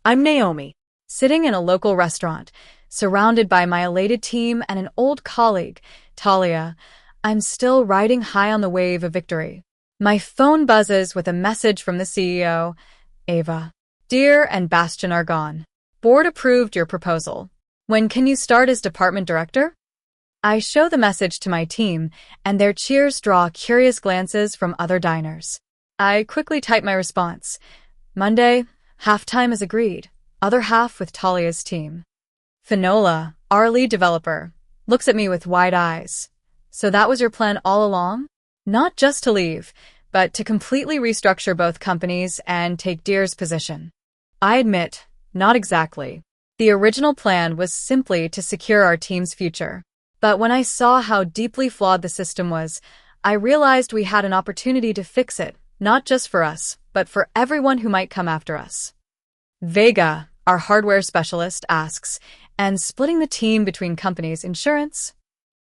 I'm Naomi, sitting in a local restaurant, surrounded by my elated team and an old colleague, Talia. I'm still riding high on the wave of victory. My phone buzzes with a message from the CEO, Ava. Dear and Bastian are gone. Board approved your proposal. When can you start as department director? I show the message to my team, and their cheers draw curious glances from other diners. I quickly type my response. Monday, half-time is agreed, other half with Talia's team. Finola, our lead developer, looks at me with wide eyes. So that was your plan all along? Not just to leave, but to completely restructure both companies and take Deer's position. I admit, not exactly. The original plan was simply to secure our team's future. But when I saw how deeply flawed the system was, I realized we had an opportunity to fix it, not just for us, but for everyone who might come after us. Vega, our hardware specialist, asks, and splitting the team between companies' insurance?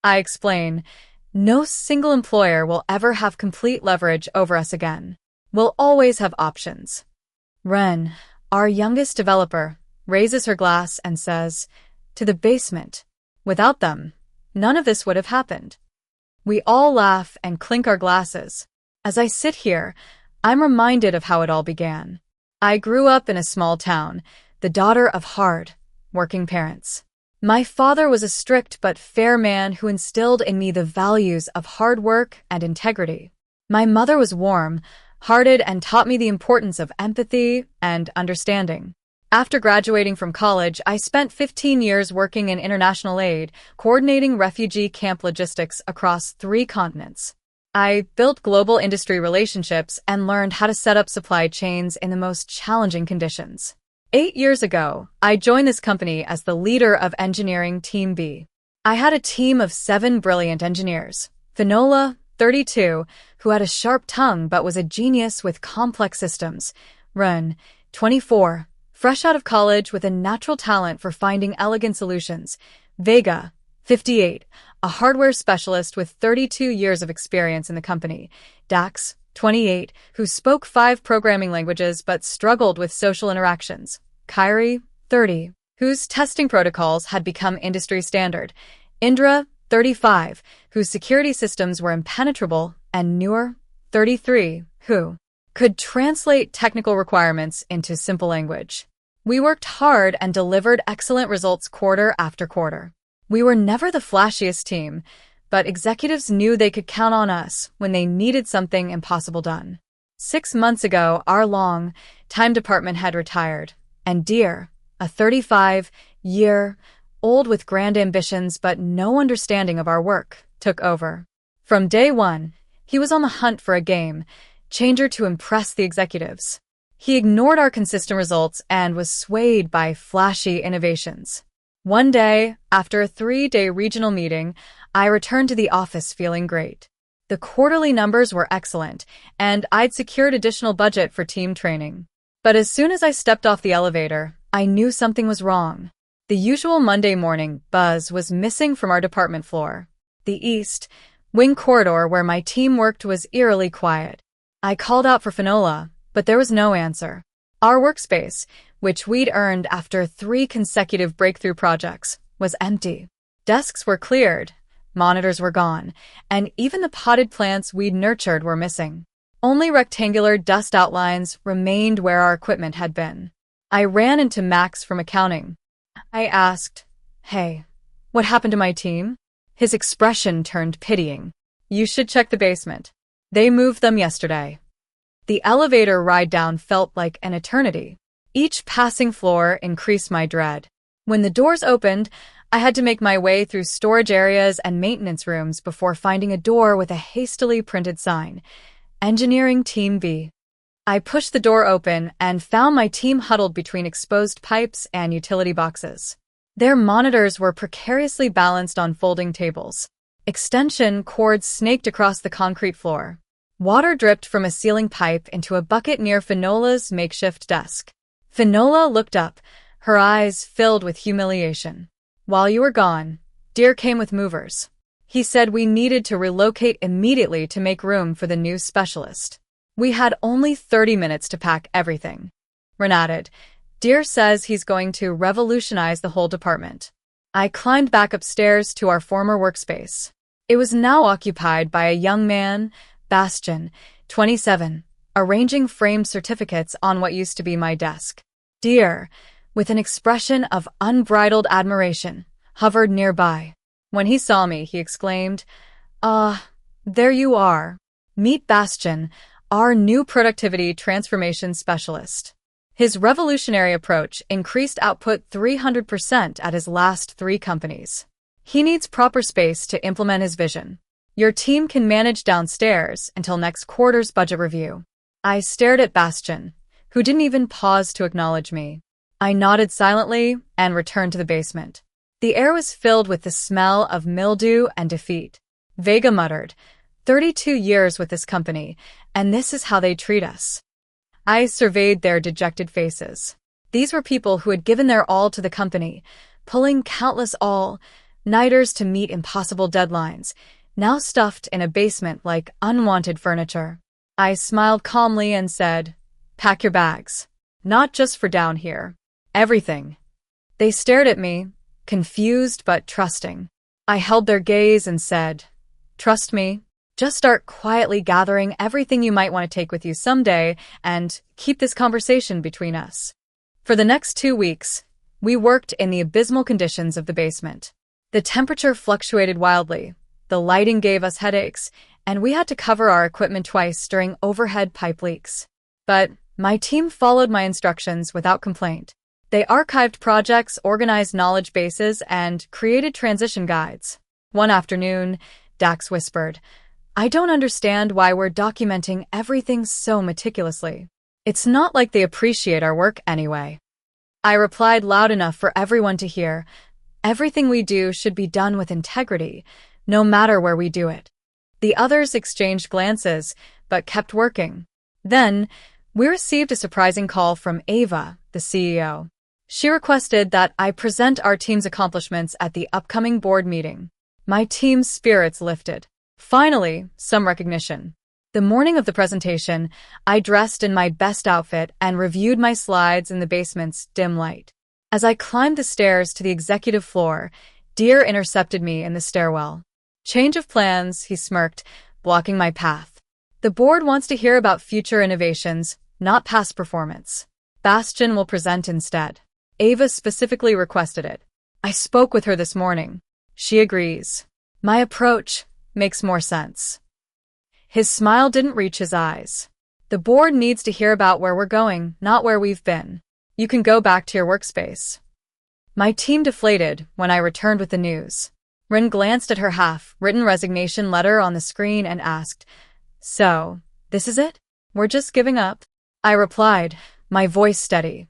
I explain, no single employer will ever have complete leverage over us again. We'll always have options. Ren, our youngest developer, raises her glass and says, to the basement. Without them, none of this would have happened. We all laugh and clink our glasses. As I sit here, I'm reminded of how it all began. I grew up in a small town, the daughter of hard, working parents. My father was a strict but fair man who instilled in me the values of hard work and integrity. My mother was warm-hearted and taught me the importance of empathy and understanding. After graduating from college, I spent 15 years working in international aid, coordinating refugee camp logistics across 3 continents. I built global industry relationships and learned how to set up supply chains in the most challenging conditions. 8 years ago, I joined this company as the leader of Engineering Team B. I had a team of 7 brilliant engineers. Finola, 32, who had a sharp tongue but was a genius with complex systems. Ren, 24, fresh out of college with a natural talent for finding elegant solutions. Vega, 58, a hardware specialist with 32 years of experience in the company. Dax, 28, who spoke 5 programming languages but struggled with social interactions. Kyrie, 30, whose testing protocols had become industry standard. Indra, 35, whose security systems were impenetrable. And Noor, 33, who could translate technical requirements into simple language. We worked hard and delivered excellent results quarter after quarter. We were never the flashiest team, but executives knew they could count on us when they needed something impossible done. 6 months ago, our long-time department head retired, and Deer, a 35-year-old with grand ambitions but no understanding of our work, took over. From day one, he was on the hunt for a game-changer to impress the executives. He ignored our consistent results and was swayed by flashy innovations. One day, after a 3-day regional meeting, I returned to the office feeling great. The quarterly numbers were excellent, and I'd secured additional budget for team training. But as soon as I stepped off the elevator, I knew something was wrong. The usual Monday morning buzz was missing from our department floor. The East Wing corridor where my team worked was eerily quiet. I called out for Finola, but there was no answer. Our workspace, which we'd earned after 3 consecutive breakthrough projects, was empty. Desks were cleared, monitors were gone, and even the potted plants we'd nurtured were missing. Only rectangular dust outlines remained where our equipment had been. I ran into Max from accounting. I asked, "Hey, what happened to my team?" His expression turned pitying. "You should check the basement. They moved them yesterday." The elevator ride down felt like an eternity. Each passing floor increased my dread. When the doors opened, I had to make my way through storage areas and maintenance rooms before finding a door with a hastily printed sign, Engineering Team B. I pushed the door open and found my team huddled between exposed pipes and utility boxes. Their monitors were precariously balanced on folding tables. Extension cords snaked across the concrete floor. Water dripped from a ceiling pipe into a bucket near Finola's makeshift desk. Finola looked up, her eyes filled with humiliation. "While you were gone, Deer came with movers. He said we needed to relocate immediately to make room for the new specialist. We had only 30 minutes to pack everything." Ren added, Deere says he's going to revolutionize the whole department. I climbed back upstairs to our former workspace. It was now occupied by a young man, Bastian, 27, arranging framed certificates on what used to be my desk. Deere, with an expression of unbridled admiration, hovered nearby. When he saw me, he exclaimed, there you are. Meet Bastian, our new productivity transformation specialist. His revolutionary approach increased output 300% at his last 3 companies. He needs proper space to implement his vision. Your team can manage downstairs until next quarter's budget review. I stared at Bastian, who didn't even pause to acknowledge me. I nodded silently and returned to the basement. The air was filled with the smell of mildew and defeat. Vega muttered, 32 years with this company, and this is how they treat us. I surveyed their dejected faces. These were people who had given their all to the company, pulling countless all-nighters to meet impossible deadlines, now stuffed in a basement like unwanted furniture. I smiled calmly and said, pack your bags. Not just for down here. Everything. They stared at me, confused but trusting. I held their gaze and said, trust me. Just start quietly gathering everything you might want to take with you someday and keep this conversation between us. For the next 2 weeks, we worked in the abysmal conditions of the basement. The temperature fluctuated wildly, the lighting gave us headaches, and we had to cover our equipment twice during overhead pipe leaks. But my team followed my instructions without complaint. They archived projects, organized knowledge bases, and created transition guides. One afternoon, Dax whispered, I don't understand why we're documenting everything so meticulously. It's not like they appreciate our work anyway. I replied loud enough for everyone to hear, everything we do should be done with integrity, no matter where we do it. The others exchanged glances, but kept working. Then, we received a surprising call from Ava, the CEO. She requested that I present our team's accomplishments at the upcoming board meeting. My team's spirits lifted. Finally, some recognition. The morning of the presentation, I dressed in my best outfit and reviewed my slides in the basement's dim light. As I climbed the stairs to the executive floor, Deere intercepted me in the stairwell. Change of plans, he smirked, blocking my path. The board wants to hear about future innovations, not past performance. Bastian will present instead. Ava specifically requested it. I spoke with her this morning. She agrees. My approach makes more sense. His smile didn't reach his eyes. The board needs to hear about where we're going, not where we've been. You can go back to your workspace. My team deflated when I returned with the news. Rin glanced at her half-written resignation letter on the screen and asked, so, this is it? We're just giving up? I replied, my voice steady.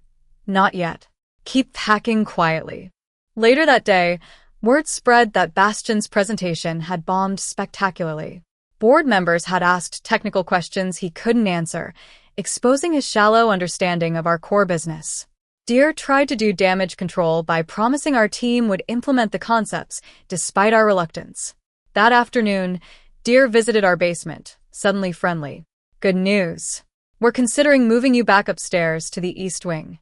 Not yet. Keep packing quietly. Later that day, word spread that Bastian's presentation had bombed spectacularly. Board members had asked technical questions he couldn't answer, exposing his shallow understanding of our core business. Deere tried to do damage control by promising our team would implement the concepts, despite our reluctance. That afternoon, Deere visited our basement, suddenly friendly. Good news. We're considering moving you back upstairs to the East Wing.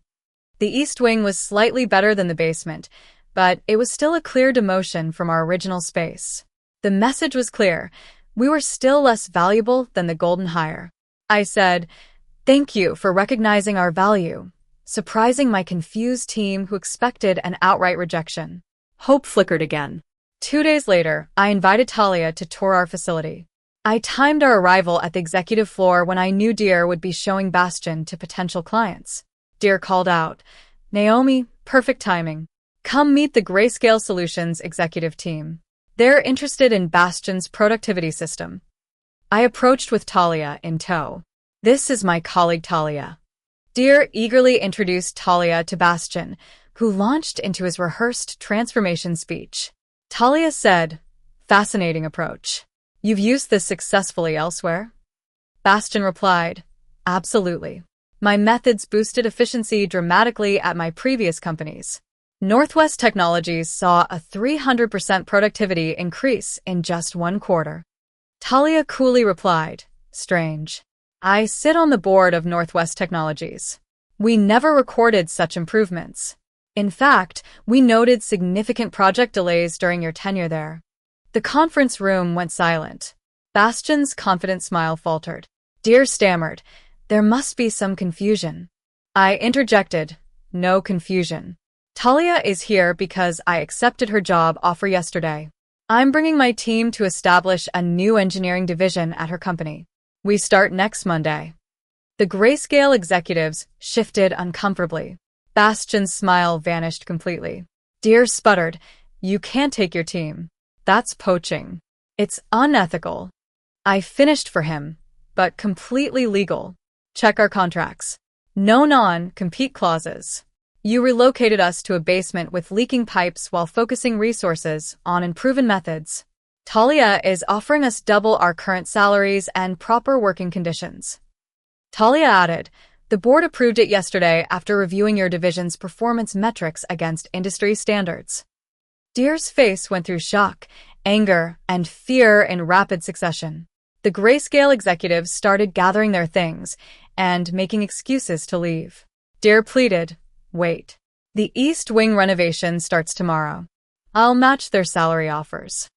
The East Wing was slightly better than the basement, but it was still a clear demotion from our original space. The message was clear. We were still less valuable than the golden hire. I said, thank you for recognizing our value, surprising my confused team who expected an outright rejection. Hope flickered again. 2 days later, I invited Talia to tour our facility. I timed our arrival at the executive floor when I knew Deere would be showing Bastian to potential clients. Deere called out, Naomi, perfect timing. Come meet the Grayscale Solutions executive team. They're interested in Bastian's productivity system. I approached with Talia in tow. This is my colleague Talia. Deere eagerly introduced Talia to Bastian, who launched into his rehearsed transformation speech. Talia said, fascinating approach. You've used this successfully elsewhere? Bastian replied, absolutely. My methods boosted efficiency dramatically at my previous companies. Northwest Technologies saw a 300% productivity increase in just 1 quarter. Talia coolly replied, strange. I sit on the board of Northwest Technologies. We never recorded such improvements. In fact, we noted significant project delays during your tenure there. The conference room went silent. Bastian's confident smile faltered. Dear stammered, there must be some confusion. I interjected, no confusion. Talia is here because I accepted her job offer yesterday. I'm bringing my team to establish a new engineering division at her company. We start next Monday. The grayscale executives shifted uncomfortably. Bastian's smile vanished completely. Deer sputtered, you can't take your team. That's poaching. It's unethical. I finished for him, but completely legal. Check our contracts. No non-compete clauses. You relocated us to a basement with leaking pipes while focusing resources on unproven methods. Talia is offering us double our current salaries and proper working conditions. Talia added, the board approved it yesterday after reviewing your division's performance metrics against industry standards. Deer's face went through shock, anger, and fear in rapid succession. The grayscale executives started gathering their things and making excuses to leave. Deer pleaded, wait. The East Wing renovation starts tomorrow. I'll match their salary offers.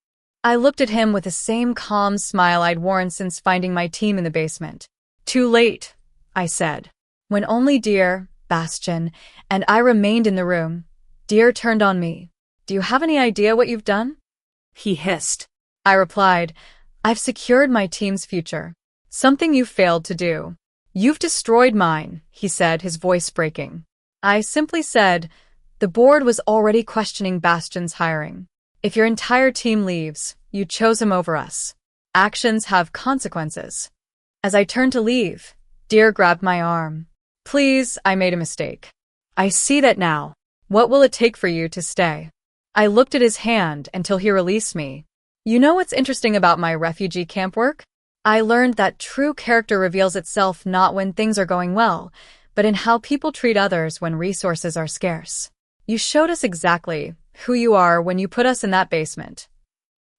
I looked at him with the same calm smile I'd worn since finding my team in the basement. Too late, I said. When only Deer, Bastian, and I remained in the room, Deer turned on me. Do you have any idea what you've done? He hissed. I replied, I've secured my team's future. Something you failed to do. You've destroyed mine, he said, his voice breaking. I simply said, the board was already questioning Bastian's hiring. If your entire team leaves, you chose him over us. Actions have consequences. As I turned to leave, Deer grabbed my arm. Please, I made a mistake. I see that now. What will it take for you to stay? I looked at his hand until he released me. You know what's interesting about my refugee camp work? I learned that true character reveals itself not when things are going well, but in how people treat others when resources are scarce. You showed us exactly who you are when you put us in that basement.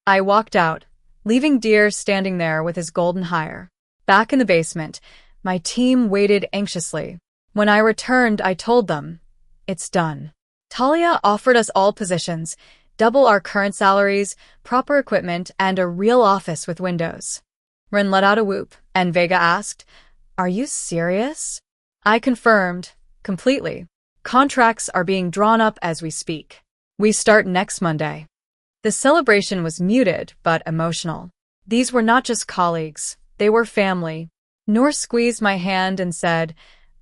I walked out, leaving Deer standing there with his golden hire. Back in the basement, my team waited anxiously. When I returned, I told them, it's done. Talia offered us all positions, double our current salaries, proper equipment, and a real office with windows. Ren let out a whoop, and Vega asked, are you serious? I confirmed, completely. Contracts are being drawn up as we speak. We start next Monday. The celebration was muted but emotional. These were not just colleagues, they were family. Noor squeezed my hand and said,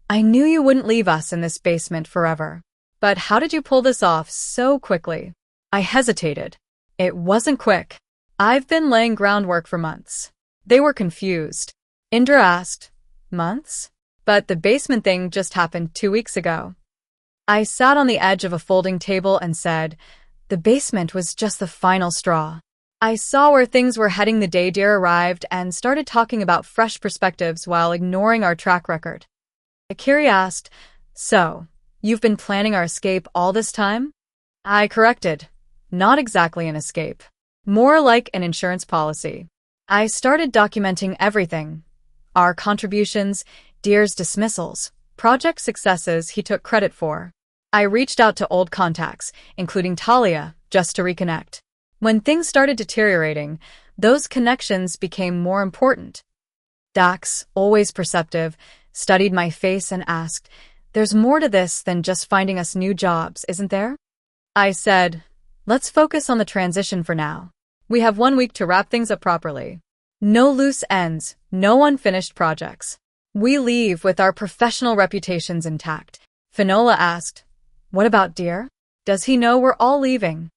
I knew you wouldn't leave us in this basement forever. But how did you pull this off so quickly? I hesitated. It wasn't quick. I've been laying groundwork for months. They were confused. Indra asked, months? But the basement thing just happened 2 weeks ago. I sat on the edge of a folding table and said, the basement was just the final straw. I saw where things were heading the day Deer arrived and started talking about fresh perspectives while ignoring our track record. Akiri asked, so, you've been planning our escape all this time? I corrected, not exactly an escape. More like an insurance policy. I started documenting everything. Our contributions, Deer's dismissals, project successes he took credit for. I reached out to old contacts, including Talia, just to reconnect. When things started deteriorating, those connections became more important. Dax, always perceptive, studied my face and asked, there's more to this than just finding us new jobs, isn't there? I said, let's focus on the transition for now. We have 1 week to wrap things up properly. No loose ends, no unfinished projects. We leave with our professional reputations intact. Finola asked, what about Deer? Does he know we're all leaving?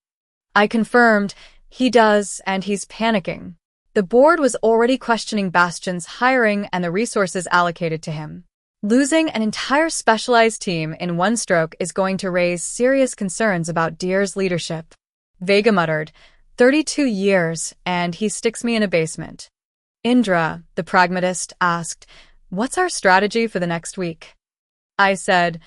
I confirmed, he does, and he's panicking. The board was already questioning Bastian's hiring and the resources allocated to him. Losing an entire specialized team in one stroke is going to raise serious concerns about Deer's leadership. Vega muttered, 32 years, and he sticks me in a basement. Indra, the pragmatist, asked, what's our strategy for the next week? I said,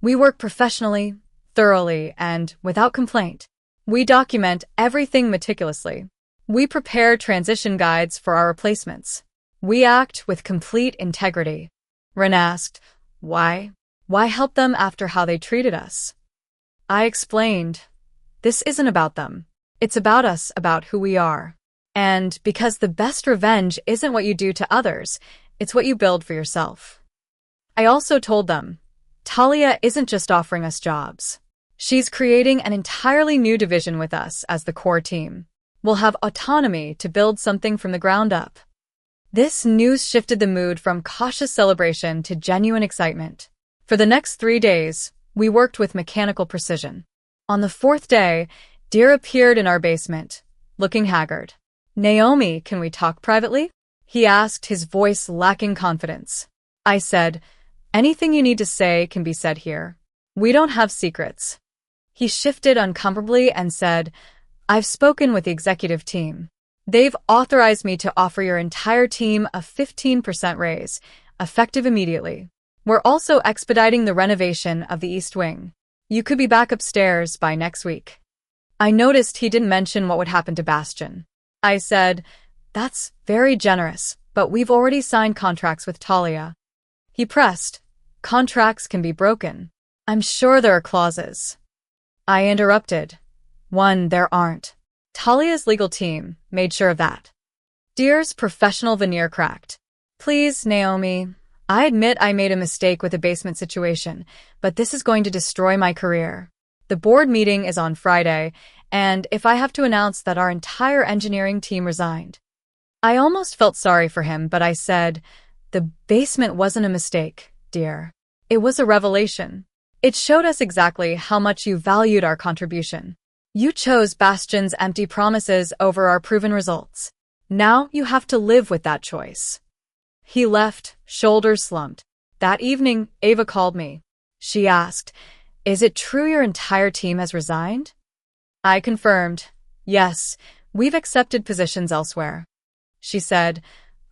we work professionally, thoroughly, and without complaint. We document everything meticulously. We prepare transition guides for our replacements. We act with complete integrity. Ren asked, why? Why help them after how they treated us? I explained, this isn't about them. It's about us, about who we are. And because the best revenge isn't what you do to others, it's what you build for yourself. I also told them, Talia isn't just offering us jobs. She's creating an entirely new division with us as the core team. We'll have autonomy to build something from the ground up. This news shifted the mood from cautious celebration to genuine excitement. For the next 3 days, we worked with mechanical precision. On the 4th day, Deer appeared in our basement, looking haggard. Naomi, can we talk privately? He asked, his voice lacking confidence. I said, anything you need to say can be said here. We don't have secrets. He shifted uncomfortably and said, I've spoken with the executive team. They've authorized me to offer your entire team a 15% raise, effective immediately. We're also expediting the renovation of the East Wing. You could be back upstairs by next week. I noticed he didn't mention what would happen to Bastion. I said, that's very generous, but we've already signed contracts with Talia. He pressed, contracts can be broken. I'm sure there are clauses. I interrupted. One, there aren't. Talia's legal team made sure of that. Deer's professional veneer cracked. Please, Naomi. I admit I made a mistake with the basement situation, but this is going to destroy my career. The board meeting is on Friday, and if I have to announce that our entire engineering team resigned. I almost felt sorry for him, but I said, the basement wasn't a mistake, Deer. It was a revelation. It showed us exactly how much you valued our contribution. You chose Bastion's empty promises over our proven results. Now you have to live with that choice. He left, shoulders slumped. That evening, Ava called me. She asked, is it true your entire team has resigned? I confirmed, yes, we've accepted positions elsewhere. She said,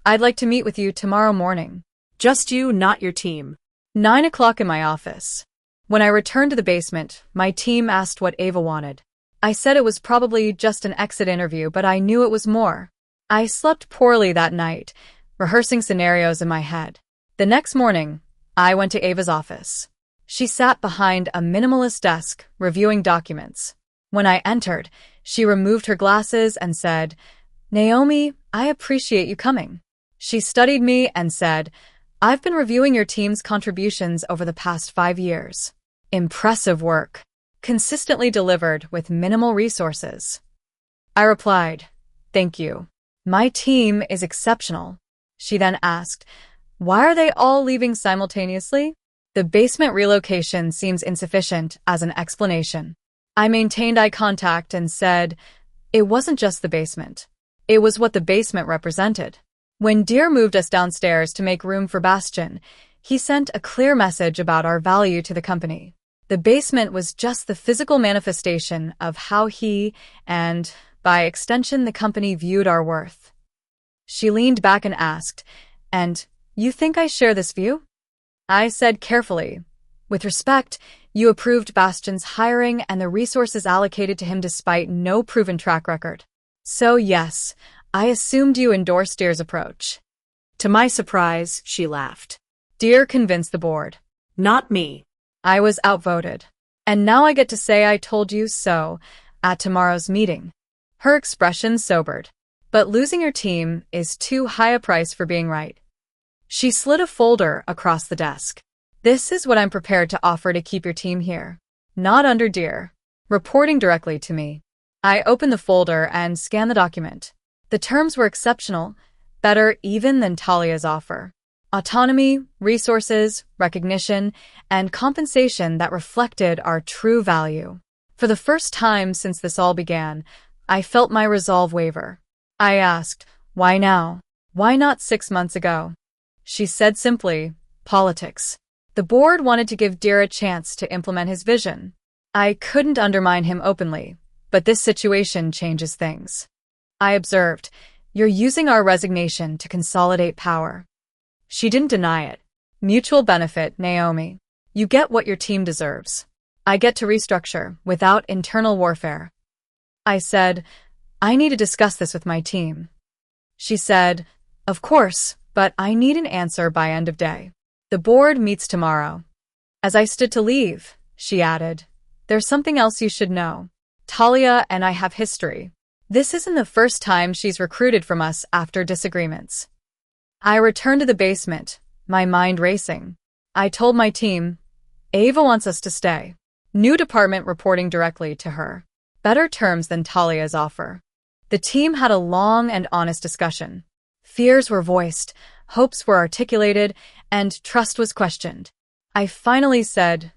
I'd like to meet with you tomorrow morning. Just you, not your team. 9 o'clock in my office. When I returned to the basement, my team asked what Ava wanted. I said it was probably just an exit interview, but I knew it was more. I slept poorly that night, rehearsing scenarios in my head. The next morning, I went to Ava's office. She sat behind a minimalist desk, reviewing documents. When I entered, she removed her glasses and said, Naomi, I appreciate you coming. She studied me and said, I've been reviewing your team's contributions over the past 5 years. Impressive work. Consistently delivered with minimal resources. I replied, thank you. My team is exceptional. She then asked, why are they all leaving simultaneously? The basement relocation seems insufficient as an explanation. I maintained eye contact and said, it wasn't just the basement. It was what the basement represented. When Deer moved us downstairs to make room for Bastion, he sent a clear message about our value to the company. The basement was just the physical manifestation of how he, and by extension the company, viewed our worth. She leaned back and asked, and you think I share this view? I said carefully, with respect, you approved Bastion's hiring and the resources allocated to him despite no proven track record. So yes, I assumed you endorsed Deer's approach. To my surprise, she laughed. Deer convinced the board. Not me. I was outvoted. And now I get to say I told you so at tomorrow's meeting. Her expression sobered. But losing your team is too high a price for being right. She slid a folder across the desk. This is what I'm prepared to offer to keep your team here. Not under Deer. Reporting directly to me. I opened the folder and scanned the document. The terms were exceptional, better even than Talia's offer. Autonomy, resources, recognition, and compensation that reflected our true value. For the first time since this all began, I felt my resolve waver. I asked, why now? Why not 6 months ago? She said simply, politics. The board wanted to give Deer a chance to implement his vision. I couldn't undermine him openly, but this situation changes things. I observed, you're using our resignation to consolidate power. She didn't deny it. Mutual benefit, Naomi. You get what your team deserves. I get to restructure without internal warfare. I said, I need to discuss this with my team. She said, of course, but I need an answer by end of day. The board meets tomorrow. As I stood to leave, she added, "There's something else you should know. Talia and I have history. This isn't the first time she's recruited from us after disagreements." I returned to the basement, my mind racing. I told my team, "Ava wants us to stay." New department reporting directly to her. Better terms than Talia's offer. The team had a long and honest discussion. Fears were voiced, hopes were articulated, and trust was questioned. I finally said,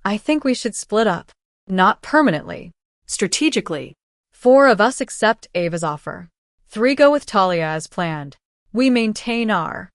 "I think we should split up. Not permanently. Strategically. 4 of us accept Ava's offer. 3 go with Talia as planned. We maintain our